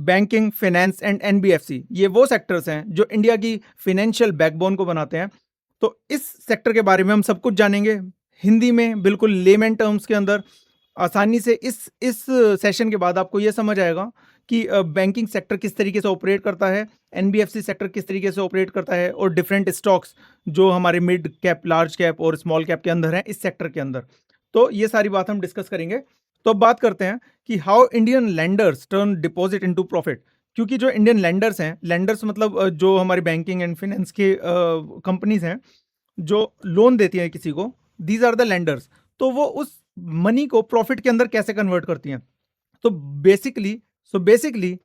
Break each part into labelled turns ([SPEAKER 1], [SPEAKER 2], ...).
[SPEAKER 1] Banking, finance and NBFC, ये वो sectors हैं जो इंडिया की फाइनेंशियल बैकबोन को बनाते हैं। तो इस सेक्टर के बारे में हम सब कुछ जानेंगे हिंदी में, बिल्कुल लेमन टर्म्स के अंदर आसानी से। इस सेशन के बाद आपको ये समझ आएगा कि बैंकिंग सेक्टर किस तरीके से ऑपरेट करता है, एनबीएफसी सेक्टर किस तरीके से ऑपरेट करता है, और डिफरेंट स्टॉक्स जो हमारे मिड कैप, लार्ज कैप और स्मॉल कैप के अंदर हैं इस सेक्टर के अंदर। तो ये सारी बात हम डिस्कस करेंगे। तो अब बात करते हैं कि how Indian lenders turn deposit into profit. क्योंकि जो इंडियन लेंडर्स हैं, लेंडर्स मतलब जो हमारी बैंकिंग एंड फाइनेंस के कंपनीज हैं जो लोन देती हैं किसी को, दीज आर द लेंडर्स। तो वो उस मनी को प्रॉफिट के अंदर कैसे कन्वर्ट करती हैं। तो basically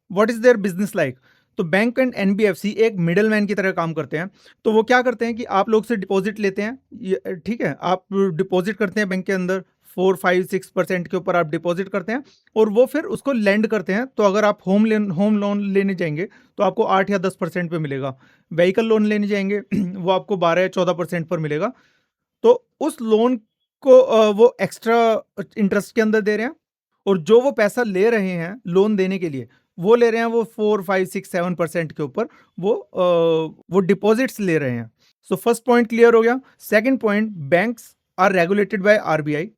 [SPEAKER 1] what is their business like. तो बैंक एंड एनबीएफसी एक मिडल मैन की तरह काम करते हैं। तो वो क्या करते हैं कि आप लोग से डिपॉजिट लेते हैं, ठीक है, आप डिपॉजिट करते हैं बैंक के अंदर 4, 5, 6% के ऊपर आप डिपॉजिट करते हैं, और वो फिर उसको लेंड करते हैं। तो अगर आप होम लोन लेने जाएंगे तो आपको 8 या 10% पे मिलेगा। व्हीकल लोन लेने जाएंगे वो आपको 12 या 14% पर मिलेगा। तो उस लोन को वो एक्स्ट्रा इंटरेस्ट के अंदर दे रहे हैं, और जो वो पैसा ले रहे हैं लोन देने के लिए, वो ले रहे हैं वो 4, 5, 6, 7% के ऊपर वो डिपॉजिट्स ले रहे हैं। सो फर्स्ट पॉइंट क्लियर हो गया। Second point, banks are regulated by RBI.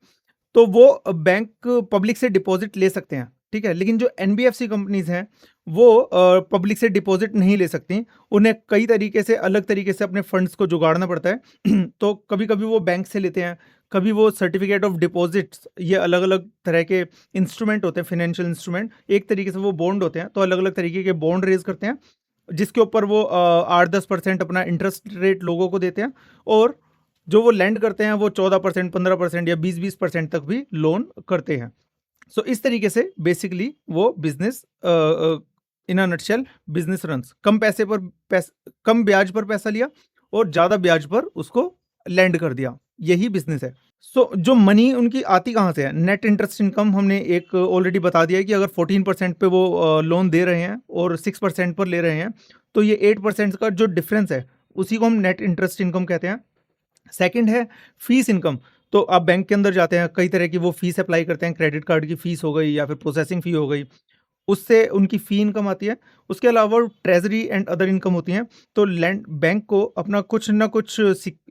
[SPEAKER 1] तो वो बैंक पब्लिक से डिपॉजिट ले सकते हैं, ठीक है, लेकिन जो एनबीएफसी कंपनीज हैं वो पब्लिक से डिपॉजिट नहीं ले सकती। उन्हें कई तरीके से, अलग तरीके से अपने फंड्स को जुगाड़ना पड़ता है तो कभी कभी वो बैंक से लेते हैं, कभी वो सर्टिफिकेट ऑफ डिपॉजिट्स, ये अलग अलग तरह के इंस्ट्रूमेंट होते हैं, फाइनेंशियल इंस्ट्रूमेंट, एक तरीके से वो बॉन्ड होते हैं, तो अलग अलग तरीके के बॉन्ड रेज करते हैं जिसके ऊपर वो 8-10% अपना इंटरेस्ट रेट लोगों को देते हैं, और जो वो लैंड करते हैं वो 14%, 15% या 20% तक भी लोन करते हैं। सो इस तरीके से बेसिकली वो business in a nutshell business runs. कम ब्याज पर पैसा लिया और ज्यादा ब्याज पर उसको लैंड कर दिया, यही बिजनेस है। सो जो मनी उनकी आती कहाँ से है, नेट इंटरेस्ट इनकम हमने एक ऑलरेडी बता दिया है कि अगर 14% पे वो लोन दे रहे हैं और 6% पर ले रहे हैं, तो ये 8% का जो डिफरेंस है उसी को हम नेट इंटरेस्ट इनकम कहते हैं। सेकंड है फीस इनकम। तो आप बैंक के अंदर जाते हैं, कई तरह की वो फीस अप्लाई करते हैं, क्रेडिट कार्ड की फीस हो गई या फिर प्रोसेसिंग फी हो गई, उससे उनकी फी इनकम आती है। उसके अलावा ट्रेजरी एंड अदर इनकम होती हैं। तो लैंड बैंक को अपना कुछ ना कुछ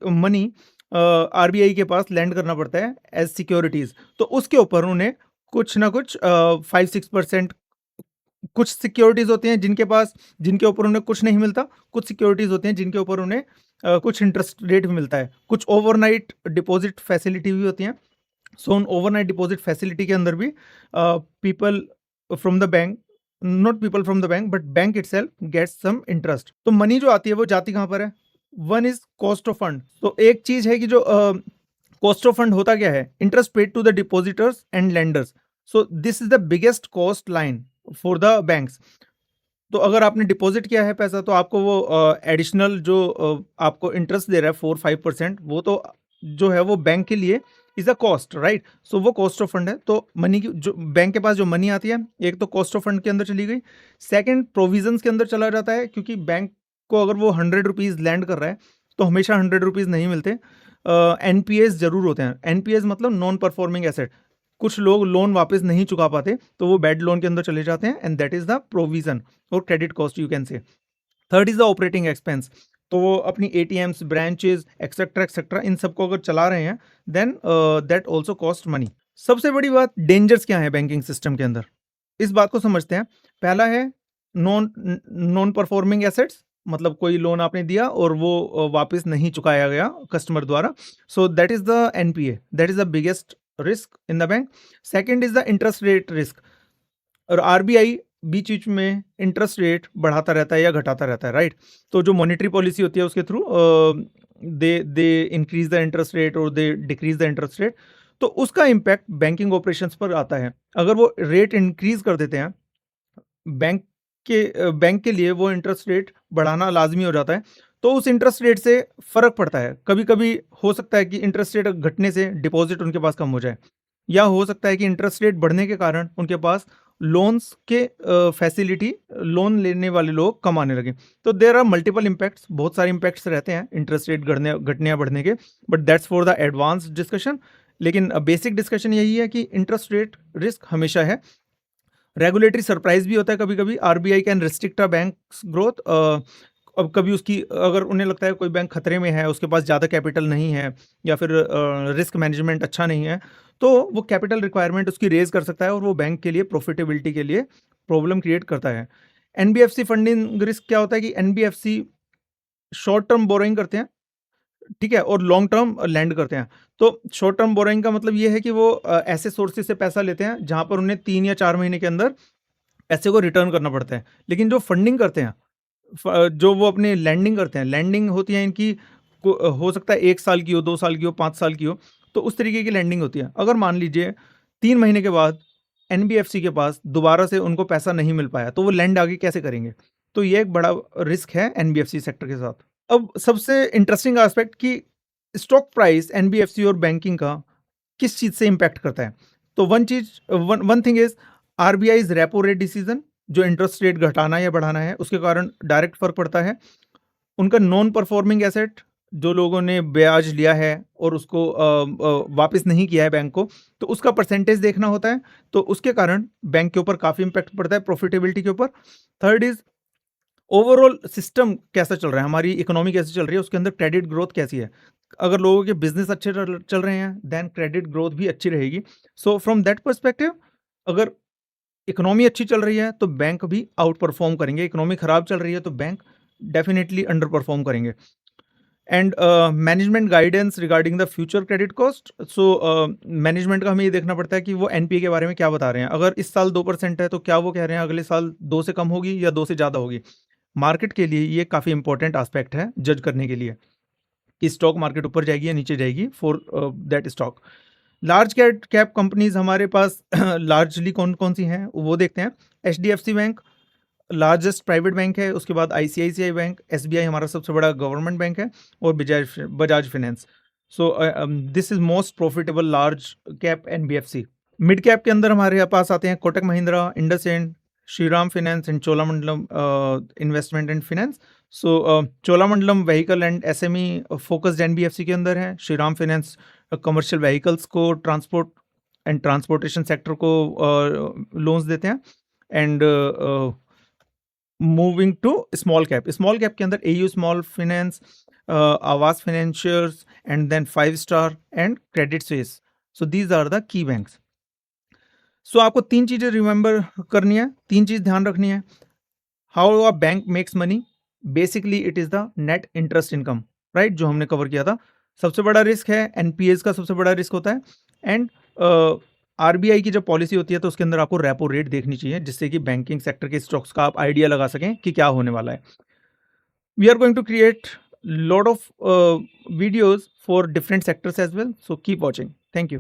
[SPEAKER 1] मनी आरबीआई के पास लैंड करना पड़ता है एज सिक्योरिटीज। तो उसके ऊपर उन्हें कुछ ना कुछ 5-6%, कुछ सिक्योरिटीज होती हैं जिनके ऊपर उन्हें कुछ नहीं मिलता, कुछ सिक्योरिटीज होती हैं जिनके ऊपर उन्हें कुछ इंटरेस्ट रेट भी मिलता है, कुछ ओवरनाइट डिपॉजिट फैसिलिटी भी होती हैं। सो उन ओवरनाइट डिपॉजिट फैसिलिटी के अंदर भी people from the bank, not people from the bank but bank itself gets some interest. तो मनी जो आती है वो जाती कहाँ पर है, one is cost of fund. तो एक चीज है कि जो कॉस्ट ऑफ फंड होता क्या है, interest paid to the depositors and lenders. So this is the biggest cost line for the banks. तो अगर आपने डिपॉजिट किया है पैसा, तो आपको वो एडिशनल जो आपको इंटरेस्ट दे रहा है 4-5%, वो तो जो है वो बैंक के लिए इज अ कॉस्ट, राइट। सो वो कॉस्ट ऑफ फंड है। तो मनी की जो बैंक के पास जो मनी आती है, एक तो कॉस्ट ऑफ फंड के अंदर चली गई, सेकंड प्रोविजंस के अंदर चला जाता है, क्योंकि बैंक को अगर वो 100 रुपीज़ लैंड कर रहा है तो हमेशा 100 रुपीज़ नहीं मिलते, एनपीएस जरूर होते हैं। एनपीएस मतलब नॉन परफॉर्मिंग एसेट। कुछ लोग लोन वापस नहीं चुका पाते तो वो बैड लोन के अंदर चले जाते हैं, and that is the provision और credit cost you can say. Third is the operating expense. तो वो अपनी एटीएम्स, ब्रांचेस एक्सेट्रा एक्सेट्रा इन सबको अगर चला रहे हैं, then that also cost money. सबसे बड़ी बात, डेंजर्स क्या है बैंकिंग सिस्टम के अंदर, इस बात को समझते हैं। पहला है नॉन परफॉर्मिंग एसेट्स, मतलब कोई लोन आपने दिया और वो वापस नहीं चुकाया गया कस्टमर द्वारा। So that is the NPA, that is the biggest risk in the bank. Second is the interest rate risk, और आरबीआई बीच बीच में इंटरेस्ट रेट बढ़ाता रहता है या घटाता रहता है, राइट। तो जो मॉनेटरी पॉलिसी होती है उसके through they increase the interest rate और they decrease the interest rate. तो उसका इम्पैक्ट बैंकिंग ऑपरेशंस पर आता है। अगर वो रेट इंक्रीज कर देते हैं, बैंक के लिए वो इंटरेस्ट रेट बढ़ाना लाजमी हो जाता है, तो उस इंटरेस्ट रेट से फर्क पड़ता है। कभी कभी हो सकता है कि इंटरेस्ट रेट घटने से डिपॉजिट उनके पास कम हो जाए, या हो सकता है कि इंटरेस्ट रेट बढ़ने के कारण उनके पास लोन्स के फैसिलिटी, लोन लेने वाले लोग कम आने लगे। तो देर आर मल्टीपल इम्पैक्ट्स, बहुत सारे इम्पैक्ट्स रहते हैं इंटरेस्ट रेट घटने या बढ़ने के, but that's for the advance discussion. लेकिन बेसिक डिस्कशन यही है कि इंटरेस्ट रेट रिस्क हमेशा है। रेगुलेटरी सरप्राइज भी होता है कभी-कभी, RBI can restrict a banks growth. अब कभी उसकी अगर उन्हें लगता है कोई बैंक खतरे में है, उसके पास ज़्यादा कैपिटल नहीं है या फिर रिस्क मैनेजमेंट अच्छा नहीं है, तो वो कैपिटल रिक्वायरमेंट उसकी रेज़ कर सकता है और वो बैंक के लिए प्रॉफिटेबिलिटी के लिए प्रॉब्लम क्रिएट करता है। एनबीएफसी फंडिंग रिस्क क्या होता है कि एनबीएफसी शॉर्ट टर्म बोरोइंग करते हैं, ठीक है? और लॉन्ग टर्म लेंड करते हैं। तो शॉर्ट टर्म बोरोइंग का मतलब ये है कि वो ऐसे सोर्सेज़ से पैसा लेते हैं जहाँ पर उन्हें 3 या 4 महीने के अंदर पैसे को रिटर्न करना पड़ता है। लेकिन जो फंडिंग करते हैं, जो वो अपनी लैंडिंग करते हैं, लैंडिंग होती है इनकी हो सकता है 1 साल की हो, 2 साल की हो, 5 साल की हो, तो उस तरीके की लैंडिंग होती है। अगर मान लीजिए 3 महीने के बाद एनबीएफसी के पास दोबारा से उनको पैसा नहीं मिल पाया, तो वो लैंड आगे कैसे करेंगे? तो ये एक बड़ा रिस्क है एनबीएफसी सेक्टर के साथ। अब सबसे इंटरेस्टिंग एस्पेक्ट कि स्टॉक प्राइस एनबीएफसी और बैंकिंग का किस चीज़ से इम्पैक्ट करता है? तो one thing is RBI's repo rate decision, जो इंटरेस्ट रेट घटाना या बढ़ाना है, उसके कारण डायरेक्ट फ़र्क पड़ता है। उनका नॉन परफॉर्मिंग एसेट, जो लोगों ने ब्याज लिया है और उसको वापस नहीं किया है बैंक को, तो उसका परसेंटेज देखना होता है, तो उसके कारण बैंक के ऊपर काफ़ी इम्पैक्ट पड़ता है, प्रॉफिटेबिलिटी के ऊपर। थर्ड इज़ ओवरऑल सिस्टम कैसा चल रहा है, हमारी इकोनॉमी कैसी चल रही है, उसके अंदर क्रेडिट ग्रोथ कैसी है। अगर लोगों के बिजनेस अच्छे चल रहे हैं, देन क्रेडिट ग्रोथ भी अच्छी रहेगी। सो फ्रॉम दैट पर्सपेक्टिव, अगर इकोनॉमी अच्छी चल रही है तो बैंक भी आउट परफॉर्म करेंगे, इकोनॉमी खराब चल रही है तो बैंक डेफिनेटली अंडर परफॉर्म करेंगे। And management guidance regarding the future credit cost. So management का हमें ये देखना पड़ता है कि वो एनपीए के बारे में क्या बता रहे हैं। अगर इस साल 2% है तो क्या वो कह रहे हैं अगले साल 2 से कम होगी या 2 से ज़्यादा होगी। मार्केट के लिए ये काफ़ी इंपॉर्टेंट एस्पेक्ट है जज करने के लिए कि स्टॉक मार्केट ऊपर जाएगी या नीचे जाएगी for that stock. Large cap companies हमारे पास लार्जली कौन कौन सी हैं वो देखते हैं। HDFC bank largest private bank है, उसके बाद आईसीआईसीआई बैंक, एसबीआई हमारा सबसे बड़ा गवर्नमेंट बैंक है, और Bajaj Finance. So this is most profitable large cap NBFC. Mid cap के अंदर हमारे पास आते हैं Kotak Mahindra, IndusInd, Shriram Finance and Cholamandalam investment and finance. So Cholamandalam vehicle and SME focused NBFC के अंदर है। श्रीराम फाइनेंस कमर्शियल व्हीकल्स को, ट्रांसपोर्ट एंड ट्रांसपोर्टेशन सेक्टर को लोन्स देते हैं। And moving to small cap के अंदर AU Small Finance, Aavas financiers and then 5 star and credit Suisse. So these are the key banks. So आपको 3 चीज़ें रिमेंबर करनी है, 3 चीज़ ध्यान रखनी है। How a bank makes money, basically it is the net interest income, right, जो हमने cover किया था। सबसे बड़ा रिस्क है एनपीएस का, सबसे बड़ा रिस्क होता है। एंड आरबीआई की जब पॉलिसी होती है तो उसके अंदर आपको रेपो रेट देखनी चाहिए, जिससे कि बैंकिंग सेक्टर के स्टॉक्स का आप आइडिया लगा सकें कि क्या होने वाला है। We are going to create lot of videos for different sectors as well, so keep watching. Thank you.